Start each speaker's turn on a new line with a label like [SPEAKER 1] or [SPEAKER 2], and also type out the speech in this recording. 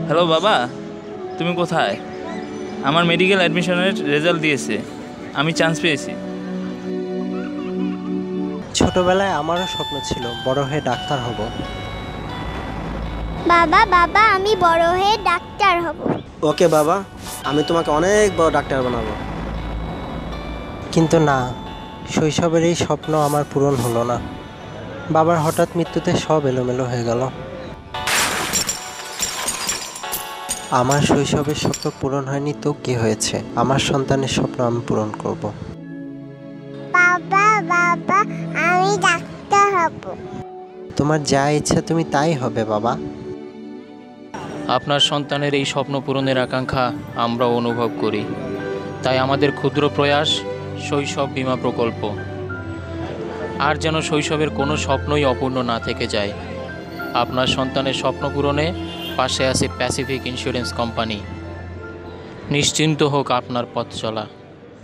[SPEAKER 1] Hello বাবা, তুমি কোথায়? আমার মেডিকেল অ্যাডমিশনের রেজাল্ট দিয়েছে, আমি চান্স পেয়েছি।
[SPEAKER 2] ছোটবেলায় আমারও স্বপ্ন ছিল বড় হয়ে ডাক্তার হব।
[SPEAKER 3] বাবা বাবা আমি বড় হয়ে ডাক্তার হব।
[SPEAKER 4] ওকে বাবা, আমি তোমাকে অনেক বড় ডাক্তার বানাবো।
[SPEAKER 2] কিন্তু না, শৈশবের এই স্বপ্ন আমার পূরণ হলো না। বাবার হঠাৎ মৃত্যুতে সব এলোমেলো হয়ে গেল। আমার শৈশবের স্বপ্ন পূরণ হয়নি তো কি হয়েছে? আমার সন্তানের স্বপ্ন আমি পূরণ করব।
[SPEAKER 3] বাবা বাবা আমি ডাক্তার হব।
[SPEAKER 2] তোমার যা ইচ্ছা তুমি তাই হবে বাবা।
[SPEAKER 5] আপনার সন্তানের এই স্বপ্ন পূরণের আকাঙ্ক্ষা আমরা অনুভব করি, তাই আমাদের ক্ষুদ্র প্রয়াস শৈশব বীমা প্রকল্প। আর যেন শৈশবের কোনো স্বপ্নই অপূর্ণ না থেকে যায়। আপনার সন্তানের স্বপ্ন পূরণে পাশে আছে প্যাসিফিক ইন্স্যুরেন্স কোম্পানি। নিশ্চিন্ত হোক আপনার পথ চলা।